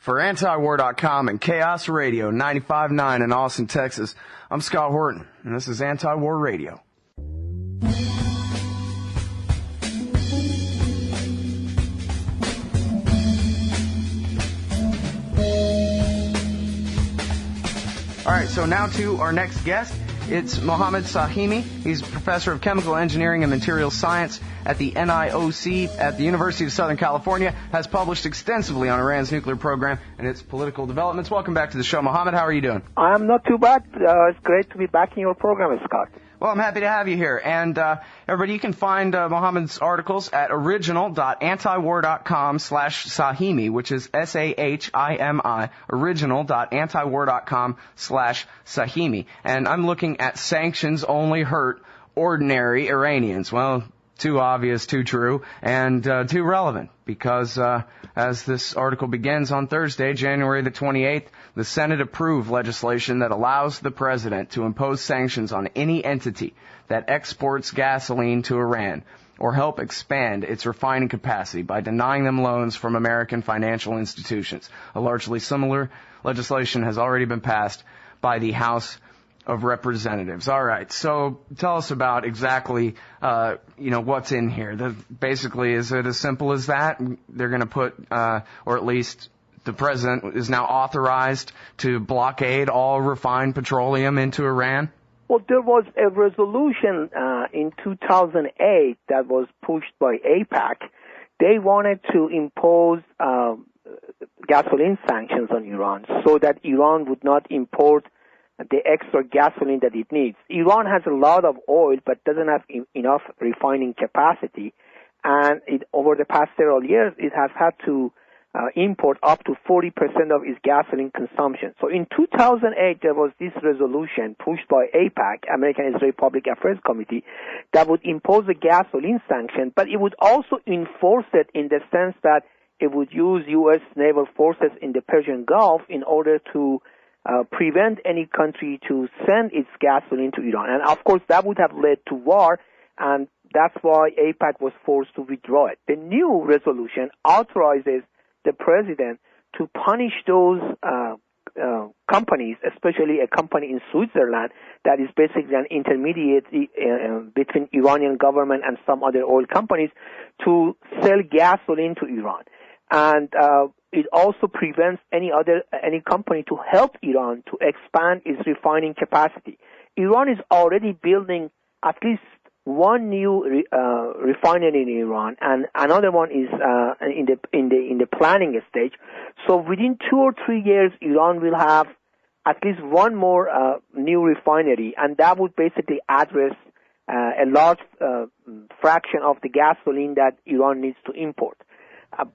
For antiwar.com and Chaos Radio 95.9 in Austin, Texas, I'm Scott Horton, and this is Anti-War Radio. All right, so now to our next guest. It's Mohammed Sahimi. He's professor of chemical engineering and materials science at the NIOC at the University of Southern California, has published extensively on Iran's nuclear program and its political developments. Welcome back to the show, Mohammed. How are you doing? I'm not too bad. It's great to be back in your program, Scott. Well, I'm happy to have you here. And everybody, you can find Mohammed's articles at original.antiwar.com/Sahimi, which is Sahimi, original.antiwar.com/Sahimi. And I'm looking at sanctions only hurt ordinary Iranians. Well, too obvious, too true, and too relevant, because as this article begins on Thursday, January the 28th, the Senate approved legislation that allows the president to impose sanctions on any entity that exports gasoline to Iran or help expand its refining capacity by denying them loans from American financial institutions. A largely similar legislation has already been passed by the House of Representatives. All right, so tell us about exactly, what's in here. Basically, is it as simple as that? They're going to put, or at least the president is now authorized to blockade all refined petroleum into Iran? Well, there was a resolution in 2008 that was pushed by AIPAC. They wanted to impose gasoline sanctions on Iran so that Iran would not import the extra gasoline that it needs. Iran has a lot of oil but doesn't have enough refining capacity, and over the past several years it has had to import up to 40% of its gasoline consumption. So in 2008 there was this resolution pushed by AIPAC, American Israeli Public Affairs Committee, that would impose a gasoline sanction, but it would also enforce it in the sense that it would use U.S. naval forces in the Persian Gulf in order to prevent any country to send its gasoline to Iran. And of course that would have led to war, and that's why AIPAC was forced to withdraw it. The new resolution authorizes the president to punish those companies, especially a company in Switzerland that is basically an intermediate between Iranian government and some other oil companies, to sell gasoline to Iran. And it also prevents any company to help Iran to expand its refining capacity. Iran is already building at least one new refinery in Iran, and another one is in the planning stage. So within 2 or 3 years, Iran will have at least one more new refinery, and that would basically address a large fraction of the gasoline that Iran needs to import.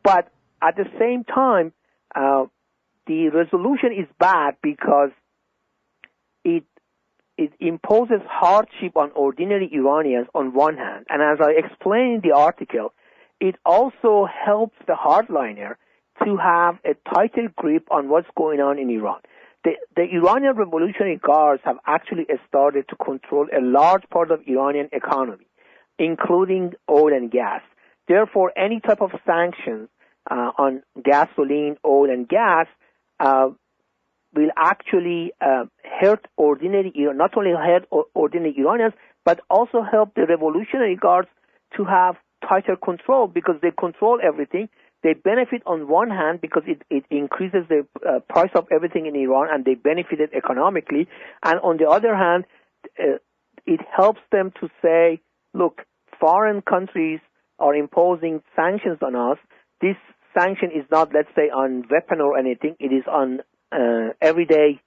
But at the same time, the resolution is bad because it imposes hardship on ordinary Iranians on one hand, and as I explained in the article, it also helps the hardliner to have a tighter grip on what's going on in Iran. The Iranian Revolutionary Guards have actually started to control a large part of Iranian economy, including oil and gas. Therefore, any type of sanctions on gasoline, oil, and gas will actually hurt not only hurt ordinary Iranians, but also help the Revolutionary Guards to have tighter control, because they control everything. They benefit on one hand because it increases the price of everything in Iran, and they benefited economically. And on the other hand, it helps them to say, look, foreign countries are imposing sanctions on us. This sanction is not, let's say, on weapon or anything. It is on everyday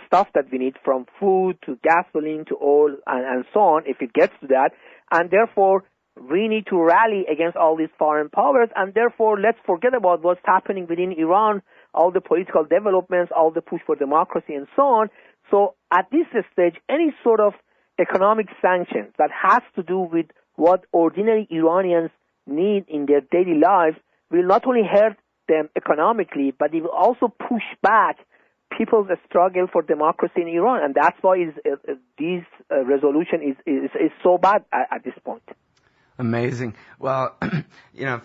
stuff that we need, from food to gasoline to oil and so on, if it gets to that. And therefore, we need to rally against all these foreign powers, and therefore let's forget about what's happening within Iran, all the political developments, all the push for democracy and so on. So at this stage, any sort of economic sanctions that has to do with what ordinary Iranians need in their daily lives will not only hurt them economically, but it will also push back people's struggle for democracy in Iran, and that's why this resolution is so bad at this point. Amazing. Well,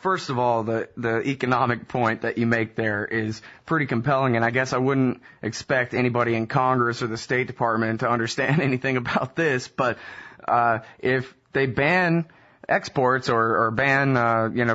first of all, the economic point that you make there is pretty compelling, and I guess I wouldn't expect anybody in Congress or the State Department to understand anything about this, but if they ban exports or ban,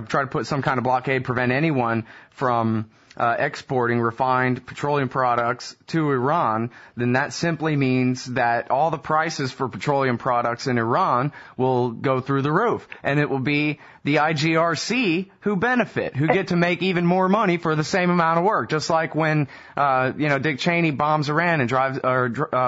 try to put some kind of blockade, prevent anyone from exporting refined petroleum products to Iran, then that simply means that all the prices for petroleum products in Iran will go through the roof. And it will be the IGRC who benefit, who get to make even more money for the same amount of work. Just like when, Dick Cheney bombs Iran and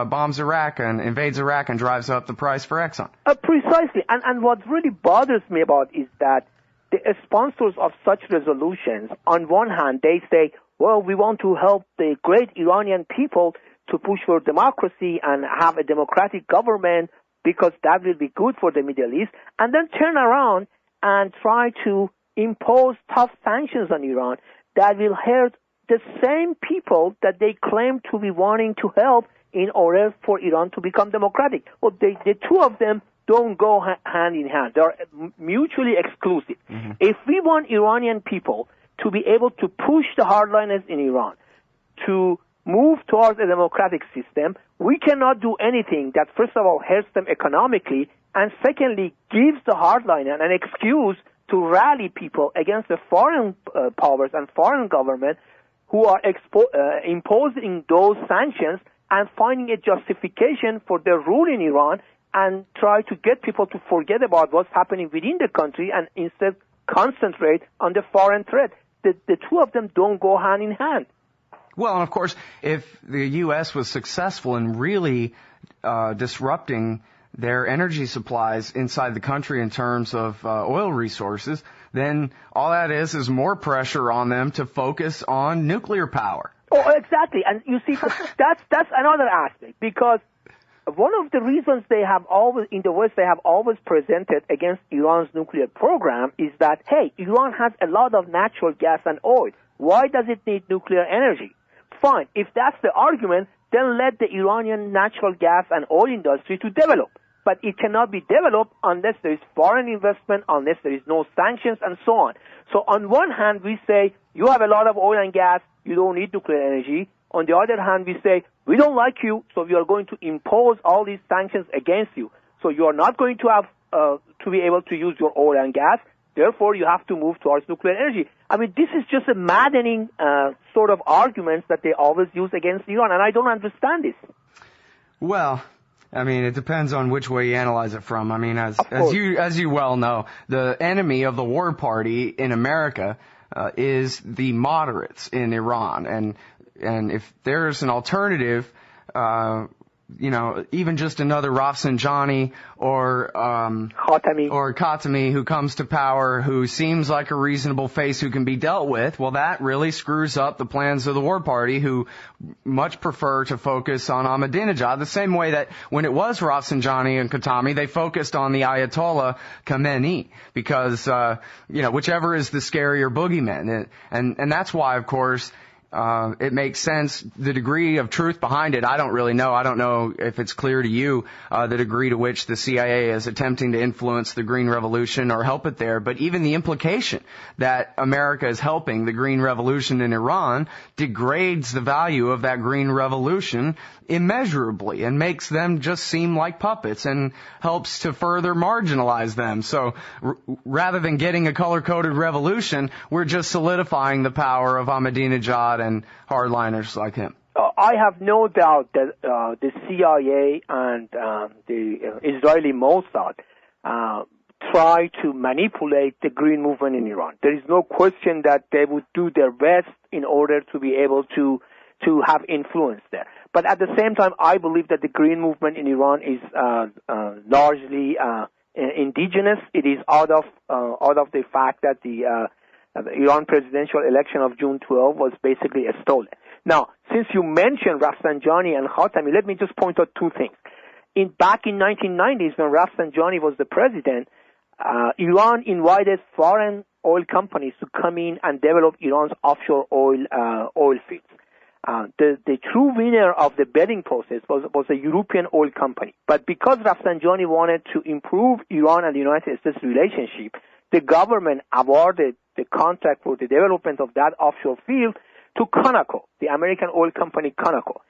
bombs Iraq and invades Iraq and drives up the price for Exxon. Precisely. And what really bothers me about is that the sponsors of such resolutions, on one hand, they say, well, we want to help the great Iranian people to push for democracy and have a democratic government because that will be good for the Middle East, and then turn around and try to impose tough sanctions on Iran that will hurt the same people that they claim to be wanting to help in order for Iran to become democratic. Well, the two of them don't go hand in hand. They're mutually exclusive. Mm-hmm. If we want Iranian people to be able to push the hardliners in Iran to move towards a democratic system, we cannot do anything that, first of all, hurts them economically, and secondly, gives the hardliner an excuse to rally people against the foreign powers and foreign government who are imposing those sanctions and finding a justification for their rule in Iran, and try to get people to forget about what's happening within the country and instead concentrate on the foreign threat. The two of them don't go hand in hand. Well, and of course, if the U.S. was successful in really disrupting their energy supplies inside the country in terms of oil resources, then all that is more pressure on them to focus on nuclear power. Oh, exactly. And you see, that's another aspect, because one of the reasons in the West, they have always presented against Iran's nuclear program is that, hey, Iran has a lot of natural gas and oil. Why does it need nuclear energy? Fine. If that's the argument, then let the Iranian natural gas and oil industry to develop. But it cannot be developed unless there is foreign investment, unless there is no sanctions, and so on. So on one hand, we say, you have a lot of oil and gas, you don't need nuclear energy. On the other hand, we say, we don't like you, so we are going to impose all these sanctions against you. So you are not going to have to be able to use your oil and gas. Therefore, you have to move towards nuclear energy. I mean, this is just a maddening sort of arguments that they always use against Iran, and I don't understand this. Well, I mean, it depends on which way you analyze it from. I mean, as you well know, the enemy of the war party in America is the moderates in Iran, and if there's an alternative, even just another Rafsanjani or Khatami who comes to power, who seems like a reasonable face who can be dealt with, well, that really screws up the plans of the war party, who much prefer to focus on Ahmadinejad, the same way that when it was Rafsanjani and Khatami, they focused on the Ayatollah Khamenei, because, whichever is the scarier boogeyman. And that's why, of course, it makes sense. The degree of truth behind it, I don't really know. I don't know if it's clear to you the degree to which the CIA is attempting to influence the Green Revolution or help it there. But even the implication that America is helping the Green Revolution in Iran degrades the value of that Green Revolution immeasurably and makes them just seem like puppets and helps to further marginalize them. So rather than getting a color-coded revolution, we're just solidifying the power of Ahmadinejad and hardliners like him. I have no doubt that the CIA and the Israeli Mossad try to manipulate the green movement in Iran. There is no question that they would do their best in order to be able to have influence there. But at the same time, I believe that the green movement in Iran is largely indigenous. It is out of the fact that the Iran presidential election of June 12 was basically stolen. Now, since you mentioned Rafsanjani and Khatami, let me just point out two things. Back in 1990s, when Rafsanjani was the president, Iran invited foreign oil companies to come in and develop Iran's offshore oil fields. The true winner of the bidding process was a European oil company. But because Rafsanjani wanted to improve Iran and the United States relationship, the government awarded the contract for the development of that offshore field to Conoco, the American oil company Conoco.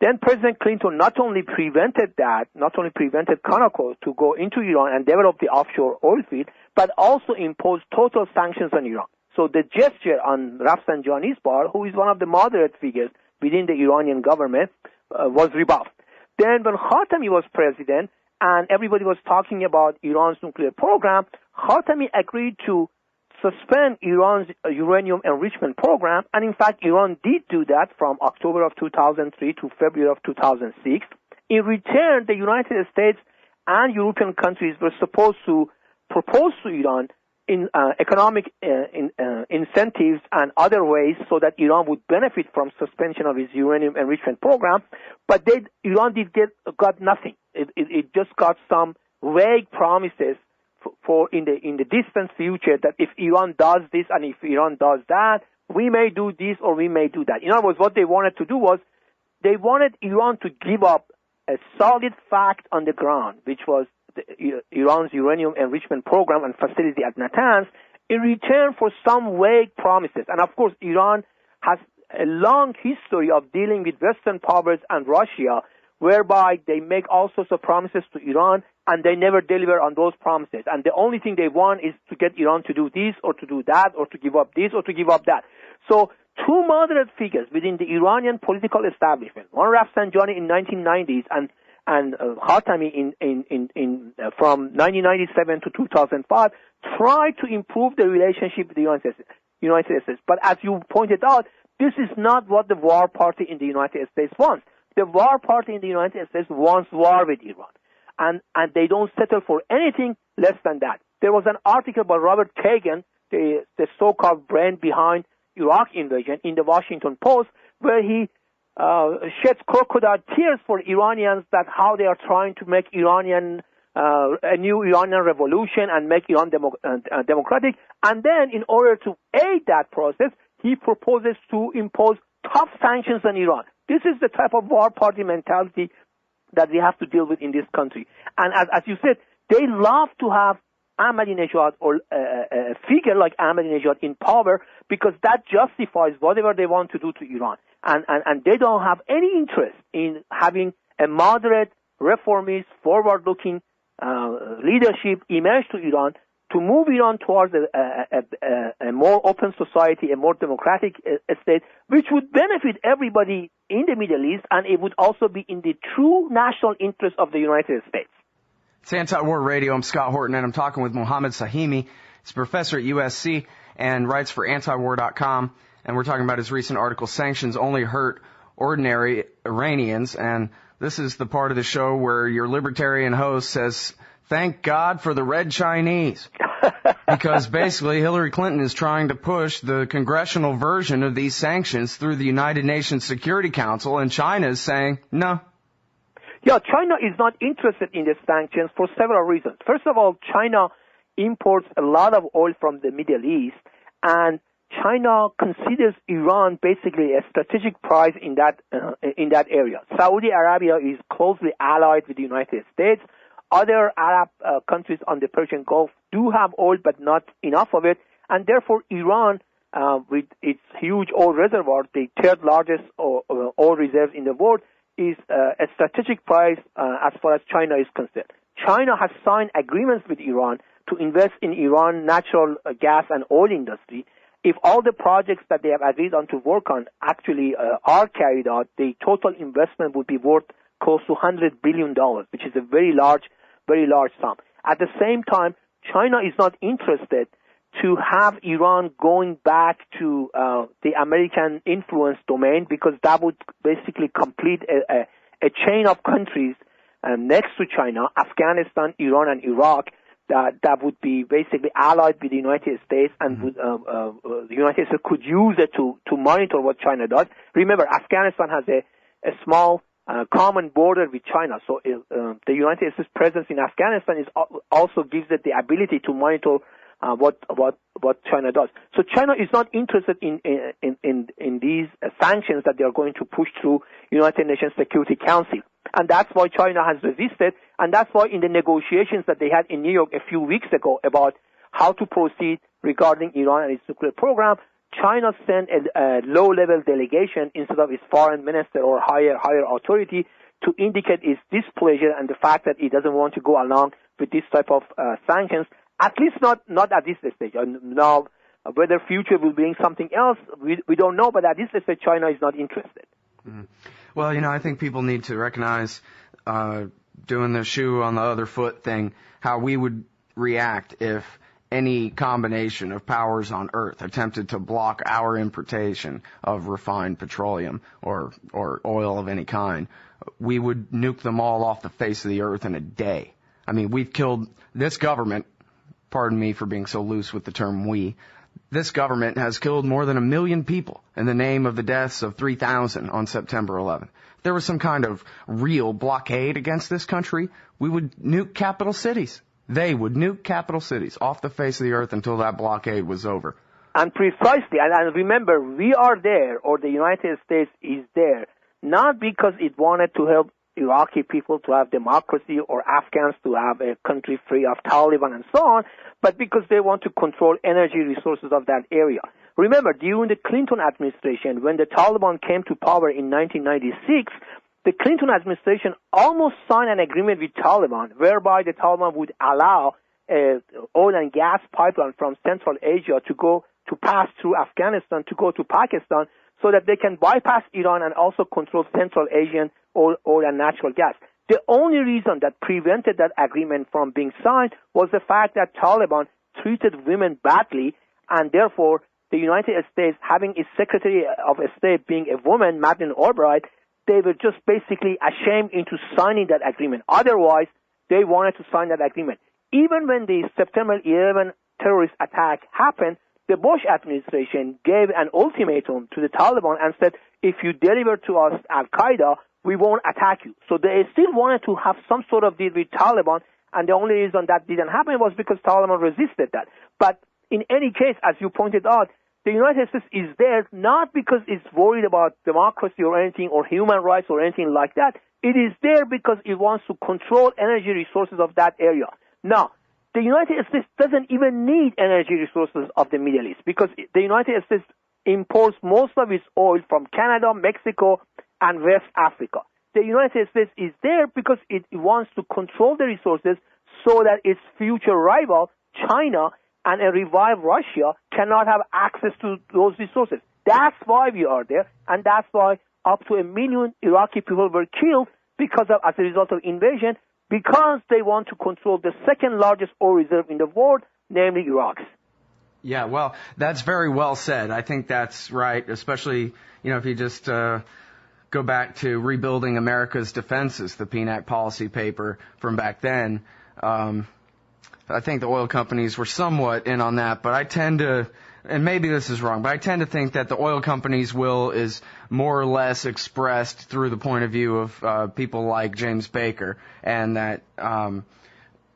Then President Clinton not only prevented Conoco to go into Iran and develop the offshore oil field, but also imposed total sanctions on Iran. So the gesture on Rafsanjani's part, who is one of the moderate figures within the Iranian government, was rebuffed. Then when Khatami was president and everybody was talking about Iran's nuclear program, Khatami agreed to suspend Iran's uranium enrichment program, and in fact Iran did do that from October of 2003 to February of 2006. In return, the United States and European countries were supposed to propose to Iran in economic incentives and other ways so that Iran would benefit from suspension of its uranium enrichment program, but Iran got nothing. It just got some vague promises for in the distant future that if Iran does this and if Iran does that, we may do this or we may do that. In other words, what they wanted to do was they wanted Iran to give up a solid fact on the ground, which was Iran's uranium enrichment program and facility at Natanz, in return for some vague promises. And of course, Iran has a long history of dealing with Western powers and Russia, whereby they make all sorts of promises to Iran and they never deliver on those promises. And the only thing they want is to get Iran to do this or to do that or to give up this or to give up that. So two moderate figures within the Iranian political establishment, one Rafsanjani in 1990s and Khatami from 1997 to 2005, tried to improve the relationship with the United States. But as you pointed out, this is not what the war party in the United States wants. The war party in the United States wants war with Iran, and they don't settle for anything less than that. There was an article by Robert Kagan, the so-called brain behind Iraq invasion, in the Washington Post, where he sheds crocodile tears for Iranians that how they are trying to make a new Iranian revolution and make Iran democratic. And then in order to aid that process, he proposes to impose tough sanctions on Iran. This is the type of war party mentality that we have to deal with in this country. And as you said, they love to have Ahmadinejad or a figure like Ahmadinejad in power because that justifies whatever they want to do to Iran. And they don't have any interest in having a moderate, reformist, forward-looking leadership emerge to Iran to move Iran towards a more open society, a more democratic state, which would benefit everybody in the Middle East, and it would also be in the true national interest of the United States. It's Anti-War Radio. I'm Scott Horton, and I'm talking with Mohammed Sahimi. He's a professor at USC and writes for antiwar.com. And we're talking about his recent article, Sanctions Only Hurt Ordinary Iranians. And this is the part of the show where your libertarian host says, thank God for the red Chinese. Because basically Hillary Clinton is trying to push the congressional version of these sanctions through the United Nations Security Council, and China is saying no. Yeah, China is not interested in the sanctions for several reasons. First of all, China imports a lot of oil from the Middle East, and China considers Iran basically a strategic prize in that area. Saudi Arabia is closely allied with the United States. Other Arab countries on the Persian Gulf do have oil, but not enough of it, and therefore Iran, with its huge oil reservoir, the third largest oil reserves in the world, is a strategic prize as far as China is concerned. China has signed agreements with Iran to invest in Iran natural gas and oil industry. If all the projects that they have agreed on to work on actually are carried out, the total investment would be worth close to $100 billion, which is a very large sum. At the same time, China is not interested to have Iran going back to the American influence domain, because that would basically complete a chain of countries next to China, Afghanistan, Iran, and Iraq, that would be basically allied with the United States, and the United States could use it to monitor what China does. Remember, Afghanistan has a small common border with China, so the United States presence in Afghanistan also gives it the ability to monitor what China does. So China is not interested in these sanctions that they are going to push through United Nations Security Council. And that's why China has resisted, and that's why in the negotiations that they had in New York a few weeks ago about how to proceed regarding Iran and its nuclear program, China sent a low-level delegation instead of its foreign minister or higher authority to indicate its displeasure and the fact that it doesn't want to go along with this type of sanctions, at least not at this stage. Now, whether future will bring something else, we don't know, but at this stage, China is not interested. Mm-hmm. Well, I think people need to recognize, doing the shoe on the other foot thing, how we would react if any combination of powers on Earth attempted to block our importation of refined petroleum or oil of any kind. We would nuke them all off the face of the Earth in a day. I mean, we've killed this government, pardon me for being so loose with the term we, this government has killed more than 1 million people in the name of the deaths of 3,000 on September 11th. If there was some kind of real blockade against this country, we would nuke capital cities. They would nuke capital cities off the face of the earth until that blockade was over. And precisely, and remember, we are there, or the United States is there, not because it wanted to help Iraqi people to have democracy or Afghans to have a country free of Taliban and so on, but because they want to control energy resources of that area. Remember, during the Clinton administration, when the Taliban came to power in 1996, the Clinton administration almost signed an agreement with Taliban whereby the Taliban would allow oil and gas pipeline from Central Asia to pass through Afghanistan to go to Pakistan so that they can bypass Iran and also control Central Asian oil and natural gas. The only reason that prevented that agreement from being signed was the fact that Taliban treated women badly, and therefore the United States, having its Secretary of State being a woman, Madeleine Albright, they were just basically ashamed into signing that agreement. Otherwise, they wanted to sign that agreement. Even when the September 11 terrorist attack happened, the Bush administration gave an ultimatum to the Taliban and said, if you deliver to us Al-Qaeda, we won't attack you. So they still wanted to have some sort of deal with Taliban, and the only reason that didn't happen was because Taliban resisted that. But in any case, as you pointed out, the United States is there not because it's worried about democracy or anything, or human rights or anything like that. It is there because it wants to control energy resources of that area. Now, the United States doesn't even need energy resources of the Middle East because the United States imports most of its oil from Canada, Mexico, and West Africa. The United States is there because it wants to control the resources so that its future rival, China, and a revived Russia cannot have access to those resources. That's why we are there, and that's why up to 1 million Iraqi people were killed as a result of invasion, because they want to control the second largest oil reserve in the world, namely Iraq's. Yeah, well, that's very well said. I think that's right, especially, if you just go back to Rebuilding America's Defenses, the PNAC policy paper from back then. I think the oil companies were somewhat in on that, but I tend to, and maybe this is wrong, but I tend to think that the oil companies' will is more or less expressed through the point of view of people like James Baker, and that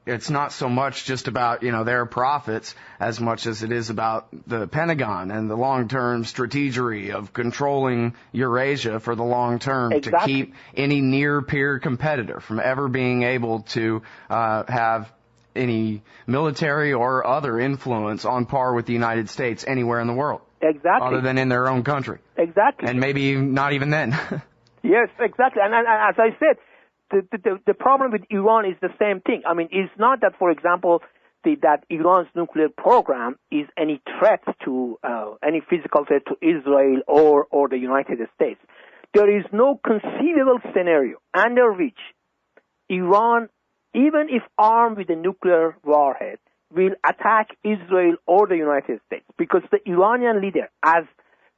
it's not so much just about, their profits as much as it is about the Pentagon and the long-term strategy of controlling Eurasia for the long term. Exactly. To keep any near-peer competitor from ever being able to have any military or other influence on par with the United States anywhere in the world. Exactly. Other than in their own country. Exactly. And maybe not even then. Yes, exactly. And as I said, the problem with Iran is the same thing. I mean, it's not that, for example, that Iran's nuclear program is any threat to, any physical threat to Israel or the United States. There is no conceivable scenario under which Iran, even if armed with a nuclear warhead, will attack Israel or the United States, because the Iranian leader, as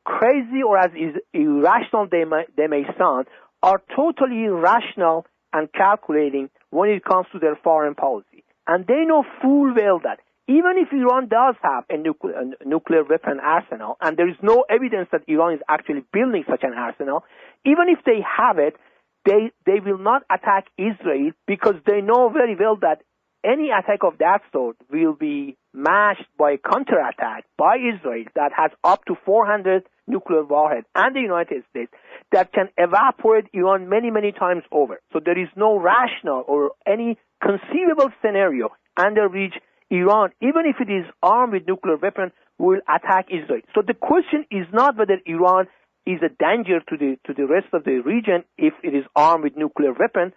crazy or as irrational they may sound, are totally rational and calculating when it comes to their foreign policy. And they know full well that even if Iran does have a nuclear weapon arsenal, and there is no evidence that Iran is actually building such an arsenal, even if they have it, they will not attack Israel, because they know very well that any attack of that sort will be matched by a counterattack by Israel that has up to 400 nuclear warheads and the United States that can evaporate Iran many, many times over. So there is no rational or any conceivable scenario under which Iran, even if it is armed with nuclear weapons, will attack Israel. So the question is not whether Iran is a danger to the rest of the region if it is armed with nuclear weapons.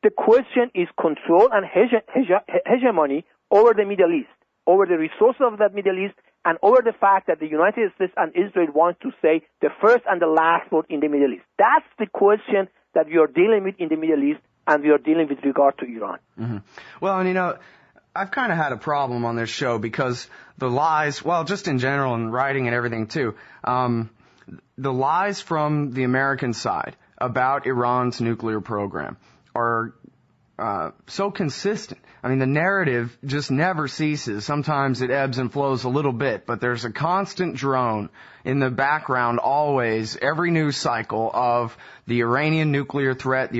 The question is control and hegemony over the Middle East, over the resources of that Middle East, and over the fact that the United States and Israel want to say the first and the last word in the Middle East. That's the question that we are dealing with in the Middle East, and we are dealing with regard to Iran. Mm-hmm. Well, and I've kind of had a problem on this show because the lies, well, just in general and writing and everything too, the lies from the American side about Iran's nuclear program are so consistent. I mean, the narrative just never ceases. Sometimes it ebbs and flows a little bit, but there's a constant drone in the background always, every news cycle, of the Iranian nuclear threat,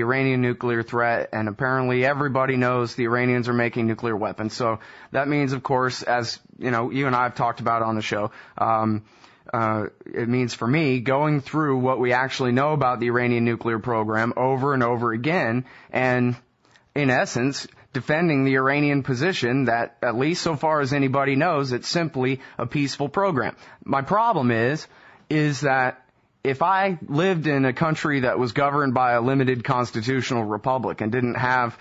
and apparently everybody knows the Iranians are making nuclear weapons. So that means, of course, as you and I have talked about on the show, it means for me going through what we actually know about the Iranian nuclear program over and over again, and in essence, defending the Iranian position that, at least so far as anybody knows, it's simply a peaceful program. My problem is that if I lived in a country that was governed by a limited constitutional republic and didn't have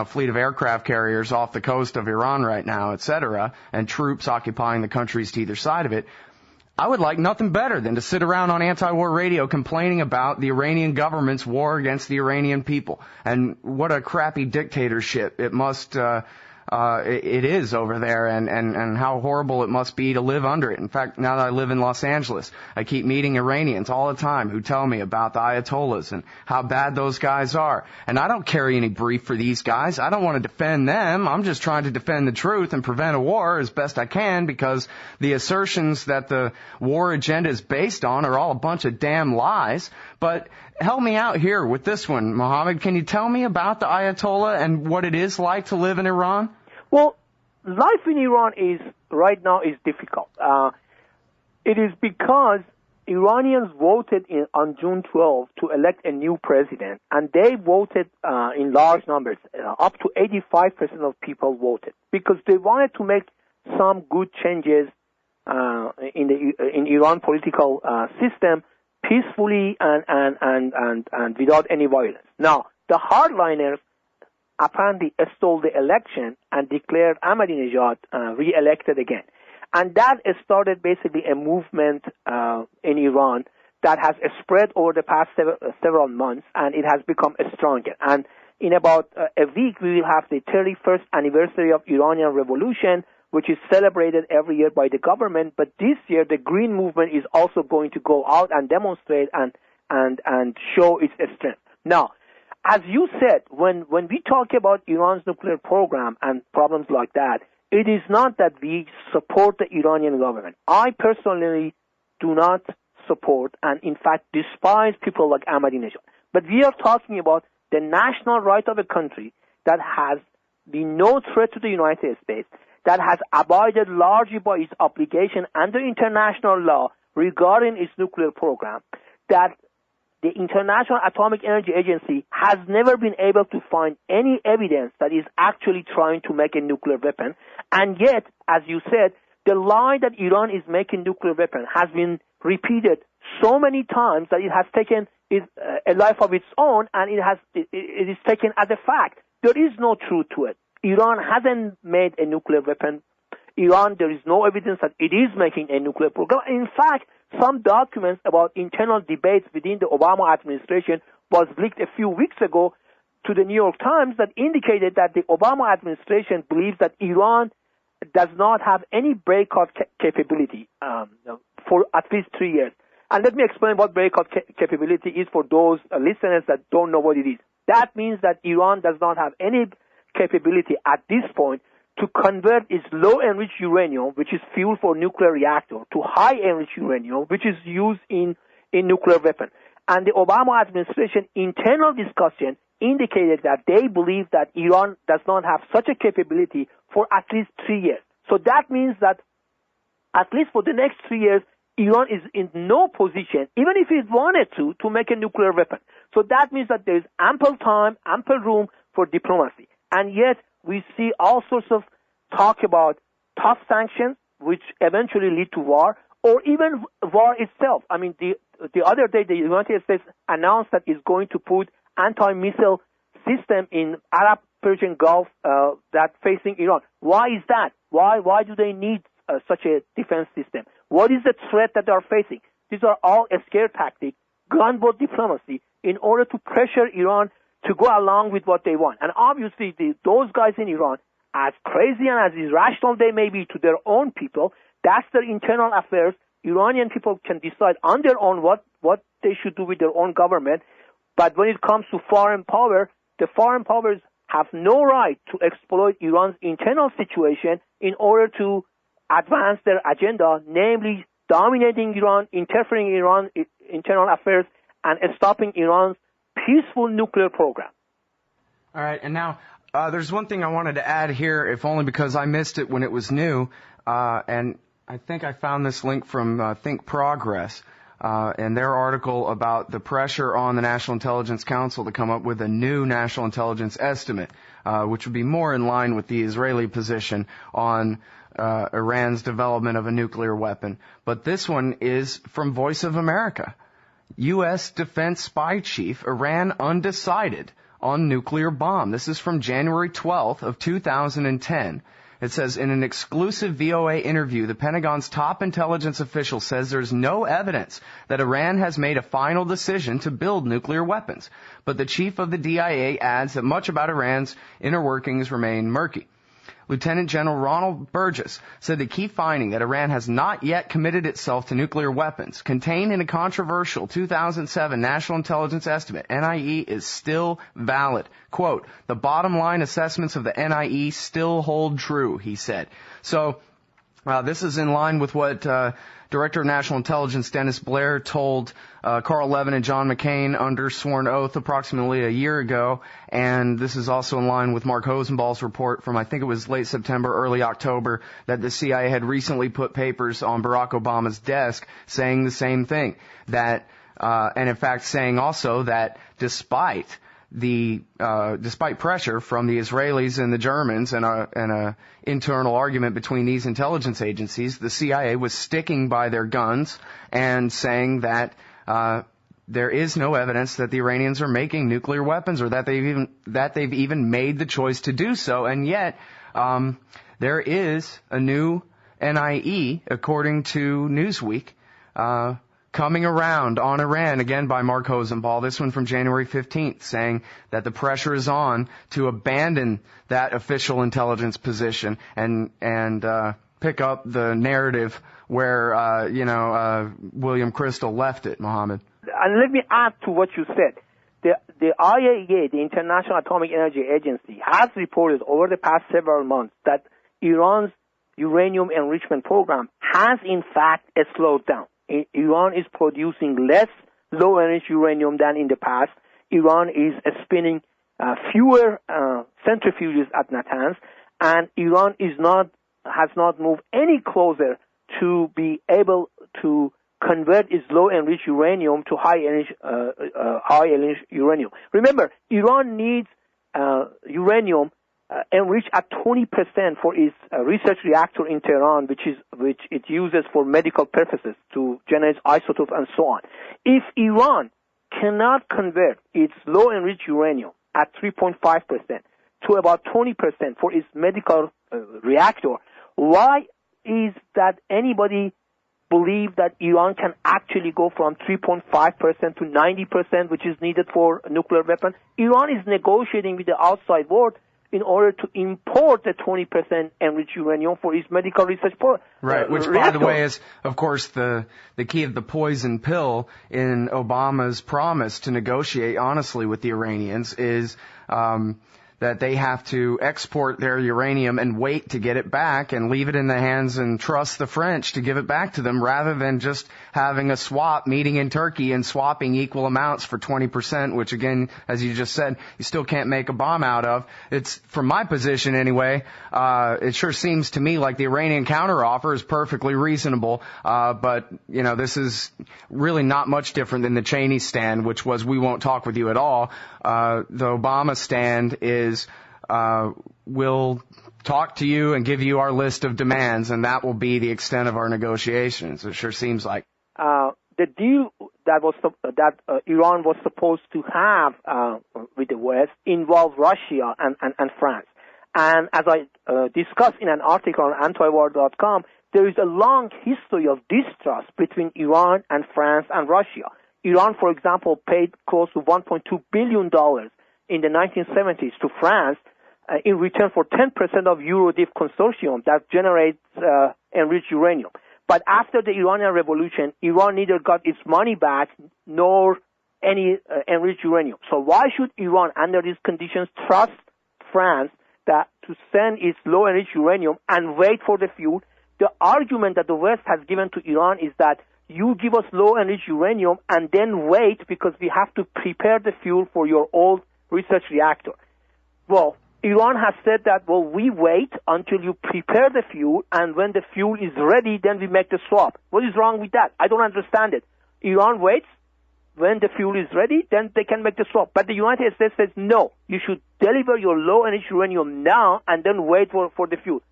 fleet of aircraft carriers off the coast of Iran right now, etc., and troops occupying the countries to either side of it, I would like nothing better than to sit around on anti-war radio complaining about the Iranian government's war against the Iranian people and what a crappy dictatorship it must it is over there, and how horrible it must be to live under it. In fact, now that I live in Los Angeles, I keep meeting Iranians all the time who tell me about the Ayatollahs and how bad those guys are. And I don't carry any brief for these guys. I don't want to defend them. I'm just trying to defend the truth and prevent a war as best I can, because the assertions that the war agenda is based on are all a bunch of damn lies. But help me out here with this one, Mohammed. Can you tell me about the Ayatollah and what it is like to live in Iran? Well, life in Iran right now is difficult. It is because Iranians voted on June 12 to elect a new president, and they voted in large numbers. Up to 85% of people voted because they wanted to make some good changes in Iran political system peacefully and without any violence. Now, the hardliners apparently stole the election and declared Ahmadinejad re-elected again. And that started basically a movement in Iran that has spread over the past several months, and it has become stronger. And in about a week, we will have the 31st anniversary of Iranian Revolution, which is celebrated every year by the government. But this year, the Green Movement is also going to go out and demonstrate and show its strength. Now, as you said, when we talk about Iran's nuclear program and problems like that, it is not that we support the Iranian government. I personally do not support and, in fact, despise people like Ahmadinejad. But we are talking about the national right of a country that has been no threat to the United States, that has abided largely by its obligation under international law regarding its nuclear program, that the International Atomic Energy Agency has never been able to find any evidence that is actually trying to make a nuclear weapon. And yet, as you said, the lie that Iran is making nuclear weapon has been repeated so many times that it has taken a life of its own, and it is taken as a fact. There is no truth to it. Iran hasn't made a nuclear weapon. There is no evidence that it is making a nuclear program. In fact, some documents about internal debates within the Obama administration was leaked a few weeks ago to the New York Times that indicated that the Obama administration believes that Iran does not have any breakout capability for at least 3 years. And let me explain what breakout capability is for those listeners that don't know what it is. That means that Iran does not have any capability at this point to convert its low-enriched uranium, which is fuel for nuclear reactor, to high-enriched uranium, which is used in nuclear weapon. And the Obama administration internal discussion indicated that they believe that Iran does not have such a capability for at least 3 years. So that means that at least for the next 3 years, Iran is in no position, even if it wanted to make a nuclear weapon. So that means that there is ample time, ample room for diplomacy. And yet we see all sorts of talk about tough sanctions, which eventually lead to war, or even war itself. I mean, the other day, the United States announced that it's going to put anti-missile system in Arab Persian Gulf that facing Iran. Why is that? Why do they need such a defense system? What is the threat that they are facing? These are all a scare tactic, gunboat diplomacy, in order to pressure Iran to go along with what they want. And obviously, those guys in Iran, as crazy and as irrational they may be to their own people, that's their internal affairs. Iranian people can decide on their own what they should do with their own government. But when it comes to foreign power, the foreign powers have no right to exploit Iran's internal situation in order to advance their agenda, namely dominating Iran, interfering in Iran's internal affairs, and stopping Iran's peaceful nuclear program. All right, and now there's one thing I wanted to add here, if only because I missed it when it was new, and I think I found this link from Think Progress and their article about the pressure on the National Intelligence Council to come up with a new national intelligence estimate, which would be more in line with the Israeli position on Iran's development of a nuclear weapon. But this one is from Voice of America. U.S. Defense Spy Chief, Iran undecided on nuclear bomb. This is from January 12th of 2010. It says, in an exclusive VOA interview, the Pentagon's top intelligence official says there's no evidence that Iran has made a final decision to build nuclear weapons. But the chief of the DIA adds that much about Iran's inner workings remain murky. Lieutenant General Ronald Burgess said the key finding that Iran has not yet committed itself to nuclear weapons, contained in a controversial 2007 National Intelligence Estimate, NIE, is still valid. Quote, the bottom line assessments of the NIE still hold true, he said. So, this is in line with what Director of National Intelligence Dennis Blair told Carl Levin and John McCain under sworn oath approximately a year ago, and this is also in line with Mark Hosenball's report from, I think it was late September, early October, that the CIA had recently put papers on Barack Obama's desk saying the same thing, that, and in fact saying also that despite pressure from the Israelis and the Germans and a internal argument between these intelligence agencies, the CIA was sticking by their guns and saying that there is no evidence that the Iranians are making nuclear weapons or that they've even made the choice to do so. And yet there is a new NIE, according to Newsweek, coming around on Iran, again by Mark Hosenball, this one from January 15th, saying that the pressure is on to abandon that official intelligence position and pick up the narrative where, William Crystal left it, Mohammed. And let me add to what you said. The IAEA, the International Atomic Energy Agency, has reported over the past several months that Iran's uranium enrichment program has in fact slowed down. Iran is producing less low-enriched uranium than in the past. Iran is spinning fewer centrifuges at Natanz, and Iran has not moved any closer to be able to convert its low-enriched uranium to high-enriched uranium. Remember, Iran needs uranium enriched at 20% for its research reactor in Tehran, which it uses for medical purposes to generate isotopes and so on. If Iran cannot convert its low-enriched uranium at 3.5% to about 20% for its medical reactor, why is that anybody believe that Iran can actually go from 3.5% to 90%, which is needed for a nuclear weapon? Iran is negotiating with the outside world in order to import the 20% enriched uranium for its medical research right, which, by the way, is, of course, the key of the poison pill in Obama's promise to negotiate honestly with the Iranians is that they have to export their uranium and wait to get it back and leave it in the hands and trust the French to give it back to them rather than just having a swap meeting in Turkey and swapping equal amounts for 20%, which again, as you just said, you still can't make a bomb out of. It's, from my position anyway, it sure seems to me like the Iranian counteroffer is perfectly reasonable, but, you know, this is really not much different than the Cheney stand, which was we won't talk with you at all. The Obama stand is we'll talk to you and give you our list of demands, and that will be the extent of our negotiations. It sure seems like. The deal that Iran was supposed to have with the West involved Russia and France. And as I discussed in an article on antiwar.com, there is a long history of distrust between Iran and France and Russia. Iran, for example, paid close to $1.2 billion in the 1970s to France in return for 10% of Eurodiv consortium that generates enriched uranium. But after the Iranian Revolution, Iran neither got its money back nor any enriched uranium. So why should Iran, under these conditions, trust France that to send its low-enriched uranium and wait for the fuel? The argument that the West has given to Iran is that you give us low-enriched uranium and then wait because we have to prepare the fuel for your old research reactor. Well, Iran has said that, well, we wait until you prepare the fuel, and when the fuel is ready, then we make the swap. What is wrong with that? I don't understand it. Iran waits. When the fuel is ready, then they can make the swap. But the United States says, no, you should deliver your low-enriched uranium now and then wait for the fuel.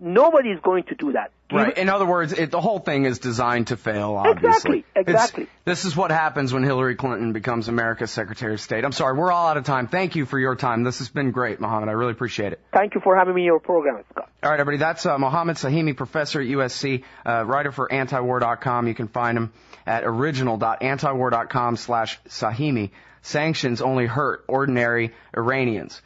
Nobody is going to do that. Right. In other words, the whole thing is designed to fail, obviously. Exactly. This is what happens when Hillary Clinton becomes America's Secretary of State. I'm sorry, we're all out of time. Thank you for your time. This has been great, Mohammed. I really appreciate it. Thank you for having me in your program, Scott. All right, everybody. That's Mohammed Sahimi, professor at USC, writer for antiwar.com. You can find him at original.antiwar.com/Sahimi. Sanctions only hurt ordinary Iranians.